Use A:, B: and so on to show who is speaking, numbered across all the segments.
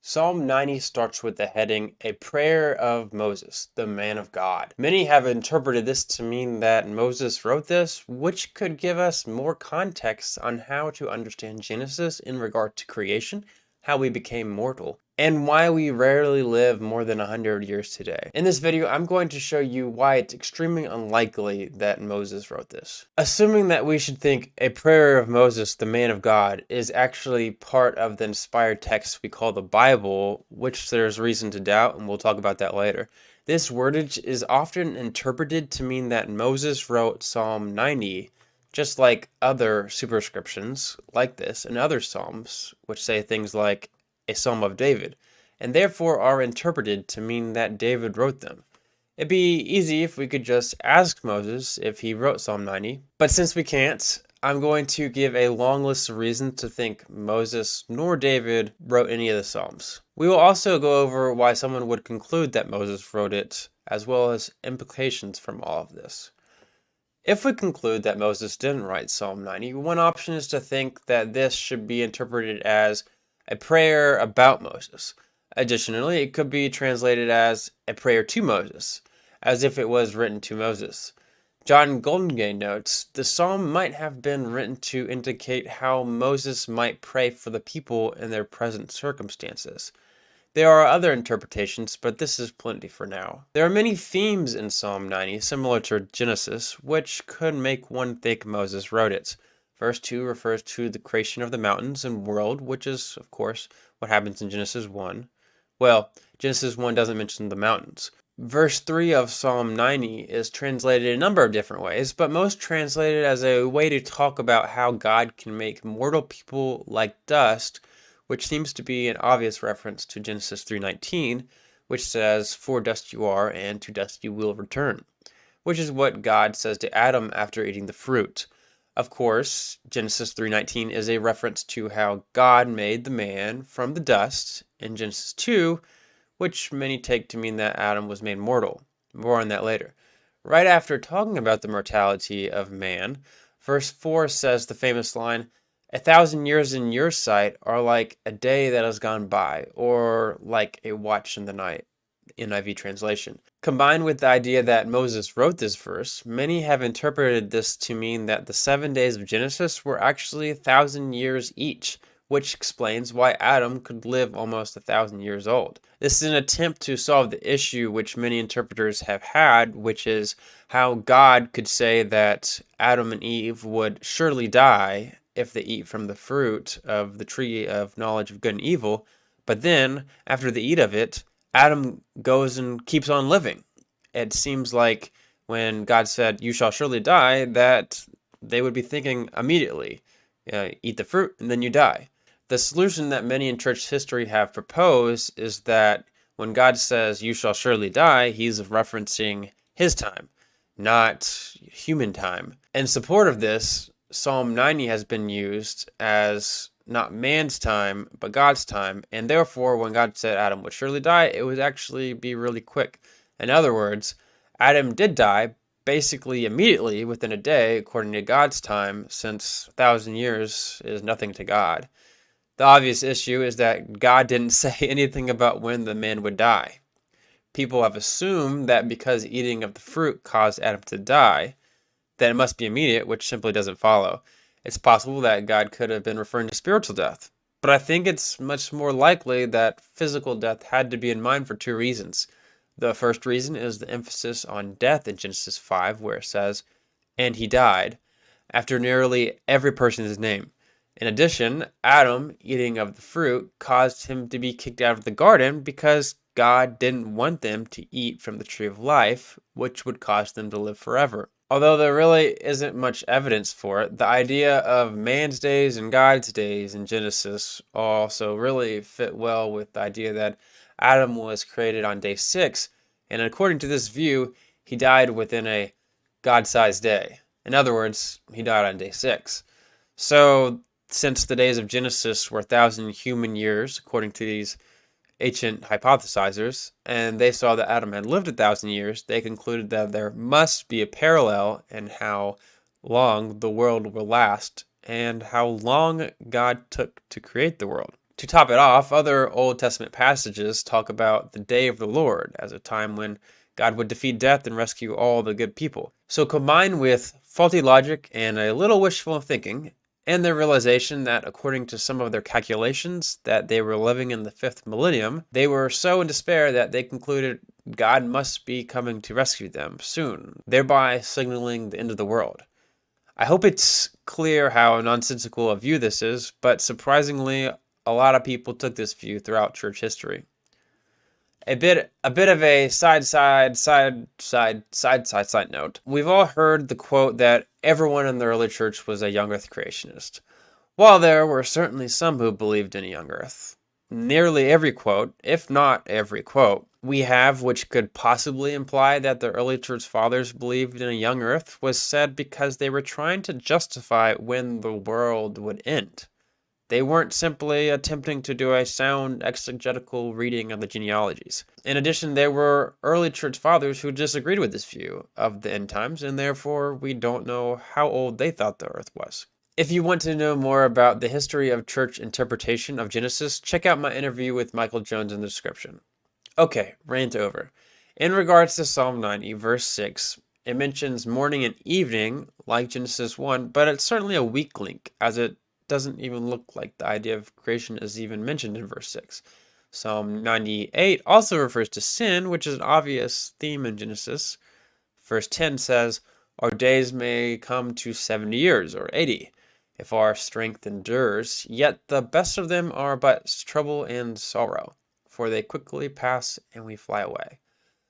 A: Psalm 90 starts with the heading, A Prayer of Moses, the Man of God. Many have interpreted this to mean that Moses wrote this, which could give us more context on how to understand Genesis in regard to creation, how we became mortal, and why we rarely live more than 100 years today. In this video, I'm going to show you why it's extremely unlikely that Moses wrote this. Assuming that we should think a prayer of Moses, the man of God, is actually part of the inspired text we call the Bible, which there's reason to doubt, and we'll talk about that later. This wordage is often interpreted to mean that Moses wrote Psalm 90, just like other superscriptions like this and other psalms, which say things like a Psalm of David, and therefore are interpreted to mean that David wrote them. It'd be easy if we could just ask Moses if he wrote Psalm 90, but since we can't, I'm going to give a long list of reasons to think Moses nor David wrote any of the Psalms. We will also go over why someone would conclude that Moses wrote it, as well as implications from all of this. If we conclude that Moses didn't write Psalm 90, one option is to think that this should be interpreted as a prayer about Moses. Additionally, it could be translated as a prayer to Moses, as if it was written to Moses. John Goldingay notes, the psalm might have been written to indicate how Moses might pray for the people in their present circumstances. There are other interpretations, but this is plenty for now. There are many themes in Psalm 90, similar to Genesis, which could make one think Moses wrote it. Verse 2 refers to the creation of the mountains and world, which is, of course, what happens in Genesis 1. Well, Genesis 1 doesn't mention the mountains. Verse 3 of Psalm 90 is translated a number of different ways, but most translated as a way to talk about how God can make mortal people like dust, which seems to be an obvious reference to Genesis 3:19, which says, For dust you are, and to dust you will return, which is what God says to Adam after eating the fruit. Of course, Genesis 3:19 is a reference to how God made the man from the dust in Genesis 2, which many take to mean that Adam was made mortal. More on that later. Right after talking about the mortality of man, verse 4 says the famous line, 1,000 years in your sight are like a day that has gone by, or like a watch in the night, NIV translation. Combined with the idea that Moses wrote this verse, many have interpreted this to mean that the 7 days of Genesis were actually 1,000 years each, which explains why Adam could live almost 1,000 years old. This is an attempt to solve the issue which many interpreters have had, which is how God could say that Adam and Eve would surely die if they eat from the fruit of the tree of knowledge of good and evil, but then, after they eat of it, Adam goes and keeps on living. It seems like when God said, You shall surely die, that they would be thinking immediately, eat the fruit and then you die. The solution that many in church history have proposed is that when God says, You shall surely die, he's referencing his time, not human time. In support of this, Psalm 90 has been used as not man's time, but God's time, and therefore when God said Adam would surely die, it would actually be really quick. In other words, Adam did die basically immediately within a day according to God's time, since 1,000 years is nothing to God. The obvious issue is that God didn't say anything about when the man would die. People have assumed that because eating of the fruit caused Adam to die, that it must be immediate, which simply doesn't follow. It's possible that God could have been referring to spiritual death, but I think it's much more likely that physical death had to be in mind for two reasons. The first reason is the emphasis on death in Genesis 5, where it says, And he died, after nearly every person's name. In addition, Adam, eating of the fruit, caused him to be kicked out of the garden because God didn't want them to eat from the tree of life, which would cause them to live forever. Although there really isn't much evidence for it, the idea of man's days and God's days in Genesis also really fit well with the idea that Adam was created on day 6, and according to this view, he died within a God-sized day. In other words, he died on day 6. So, since the days of Genesis were 1,000 human years, according to these ancient hypothesizers, and they saw that Adam had lived 1,000 years, they concluded that there must be a parallel in how long the world will last and how long God took to create the world. To top it off, other Old Testament passages talk about the day of the Lord as a time when God would defeat death and rescue all the good people. So combined with faulty logic and a little wishful thinking, and their realization that according to some of their calculations that they were living in the 5th millennium, they were so in despair that they concluded God must be coming to rescue them soon, thereby signaling the end of the world. I hope it's clear how nonsensical a view this is, but surprisingly, a lot of people took this view throughout church history. A bit of a side note. We've all heard the quote that everyone in the early church was a young earth creationist. While there were certainly some who believed in a young earth, nearly every quote, if not every quote, we have which could possibly imply that the early church fathers believed in a young earth was said because they were trying to justify when the world would end. They weren't simply attempting to do a sound exegetical reading of the genealogies. In addition, there were early church fathers who disagreed with this view of the end times, and therefore we don't know how old they thought the earth was. If you want to know more about the history of church interpretation of Genesis, check out my interview with Michael Jones in the description. Okay, rant over. In regards to Psalm 90, verse 6, it mentions morning and evening like Genesis 1, but it's certainly a weak link, as it doesn't even look like the idea of creation is even mentioned in verse 6. Psalm 98 also refers to sin, which is an obvious theme in Genesis. Verse 10 says, "Our days may come to 70 years, or 80, if our strength endures, yet the best of them are but trouble and sorrow, for they quickly pass and we fly away."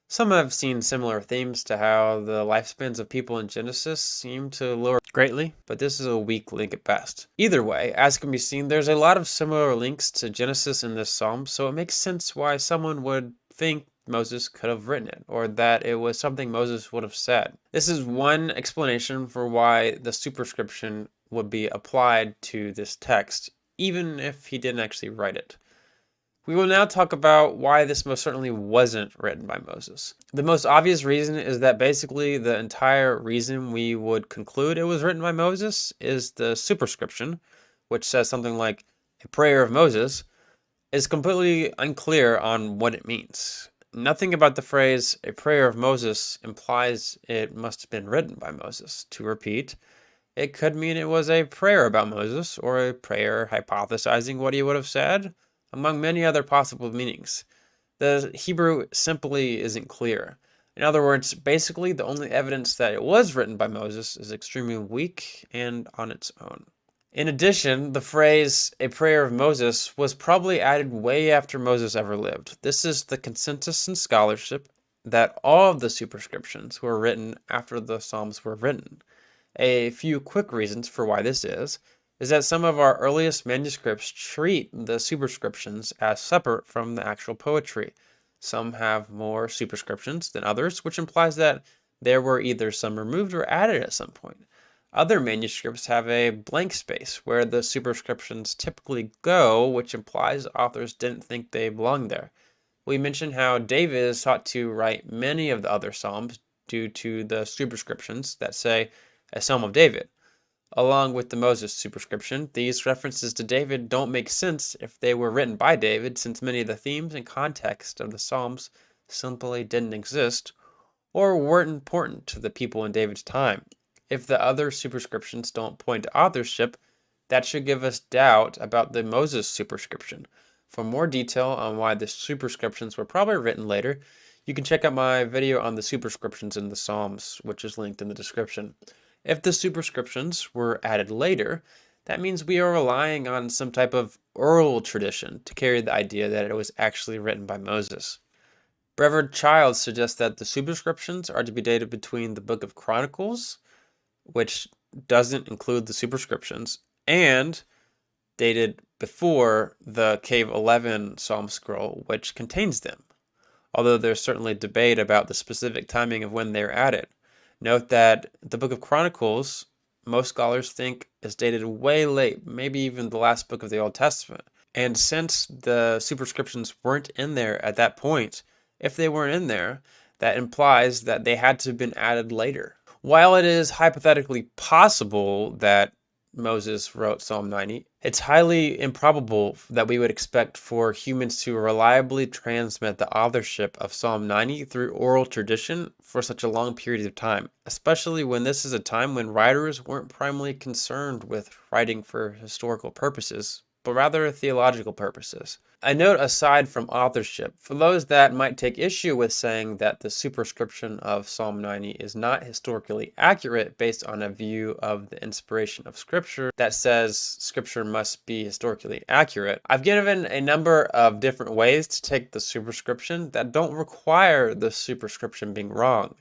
A: Some have seen similar themes to how the lifespans of people in Genesis seem to lower greatly, but this is a weak link at best. Either way, as can be seen, there's a lot of similar links to Genesis in this psalm, so it makes sense why someone would think Moses could have written it, or that it was something Moses would have said. This is one explanation for why the superscription would be applied to this text, even if he didn't actually write it. We will now talk about why this most certainly wasn't written by Moses. The most obvious reason is that basically the entire reason we would conclude it was written by Moses is the superscription, which says something like a prayer of Moses, is completely unclear on what it means. Nothing about the phrase a prayer of Moses implies it must have been written by Moses. To repeat, it could mean it was a prayer about Moses, or a prayer hypothesizing what he would have said, among many other possible meanings. The Hebrew simply isn't clear. In other words, basically the only evidence that it was written by Moses is extremely weak and on its own. In addition, the phrase, a prayer of Moses, was probably added way after Moses ever lived. This is the consensus in scholarship that all of the superscriptions were written after the Psalms were written. A few quick reasons for why this is that some of our earliest manuscripts treat the superscriptions as separate from the actual poetry. Some have more superscriptions than others, which implies that there were either some removed or added at some point. Other manuscripts have a blank space where the superscriptions typically go, which implies authors didn't think they belonged there. We mentioned how David is thought to write many of the other psalms due to the superscriptions that say a Psalm of David. Along with the Moses superscription, these references to David don't make sense if they were written by David, since many of the themes and context of the Psalms simply didn't exist or weren't important to the people in David's time. If the other superscriptions don't point to authorship, that should give us doubt about the Moses superscription. For more detail on why the superscriptions were probably written later, you can check out my video on the superscriptions in the Psalms, which is linked in the description. If the superscriptions were added later, that means we are relying on some type of oral tradition to carry the idea that it was actually written by Moses. Brevard Childs suggests that the superscriptions are to be dated between the Book of Chronicles, which doesn't include the superscriptions, and dated before the Cave 11 Psalm scroll, which contains them, although there's certainly debate about the specific timing of when they were added. Note that the Book of Chronicles, most scholars think, is dated way late, maybe even the last book of the Old Testament. And since the superscriptions weren't in there at that point, if they weren't in there, that implies that they had to have been added later. While it is hypothetically possible that Moses wrote Psalm 90. It's highly improbable that we would expect for humans to reliably transmit the authorship of Psalm 90 through oral tradition for such a long period of time, especially when this is a time when writers weren't primarily concerned with writing for historical purposes, but rather theological purposes. A note aside from authorship, for those that might take issue with saying that the superscription of Psalm 90 is not historically accurate based on a view of the inspiration of Scripture that says Scripture must be historically accurate, I've given a number of different ways to take the superscription that don't require the superscription being wrong.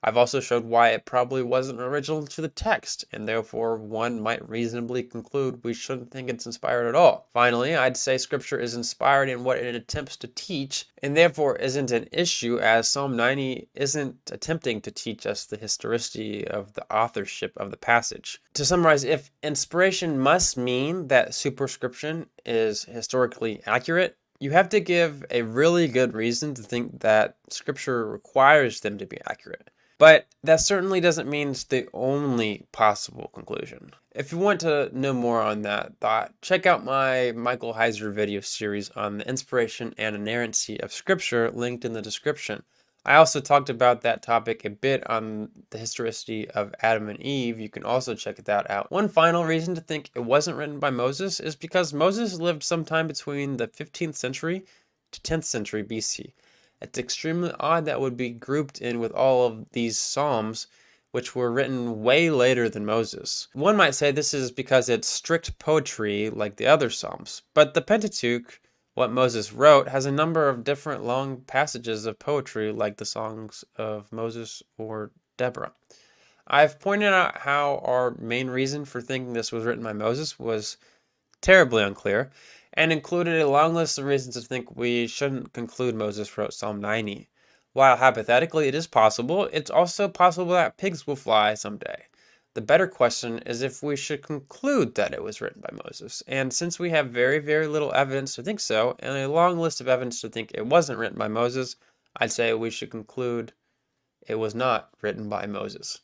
A: I've also showed why it probably wasn't original to the text, and therefore one might reasonably conclude we shouldn't think it's inspired at all. Finally, I'd say Scripture is inspired in what it attempts to teach, and therefore isn't an issue, as Psalm 90 isn't attempting to teach us the historicity of the authorship of the passage. To summarize, if inspiration must mean that superscription is historically accurate, you have to give a really good reason to think that Scripture requires them to be accurate. But that certainly doesn't mean it's the only possible conclusion. If you want to know more on that thought, check out my Michael Heiser video series on the inspiration and inerrancy of Scripture linked in the description. I also talked about that topic a bit on the historicity of Adam and Eve. You can also check that out. One final reason to think it wasn't written by Moses is because Moses lived sometime between the 15th century to 10th century BC. It's extremely odd that would be grouped in with all of these Psalms, which were written way later than Moses. One might say this is because it's strict poetry like the other Psalms, but the Pentateuch, what Moses wrote, has a number of different long passages of poetry like the songs of Moses or Deborah. I've pointed out how our main reason for thinking this was written by Moses was terribly unclear, and included a long list of reasons to think we shouldn't conclude Moses wrote Psalm 90. While hypothetically it is possible, it's also possible that pigs will fly someday. The better question is if we should conclude that it was written by Moses. And since we have very, very little evidence to think so, and a long list of evidence to think it wasn't written by Moses, I'd say we should conclude it was not written by Moses.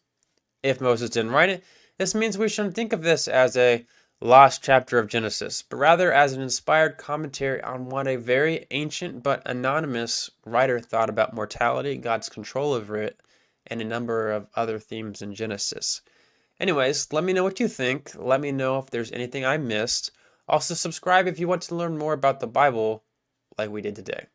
A: If Moses didn't write it, this means we shouldn't think of this as a lost chapter of Genesis, but rather as an inspired commentary on what a very ancient but anonymous writer thought about mortality, God's control over it, and a number of other themes in Genesis. Anyways, let me know what you think. Let me know if there's anything I missed. Also, subscribe if you want to learn more about the Bible like we did today.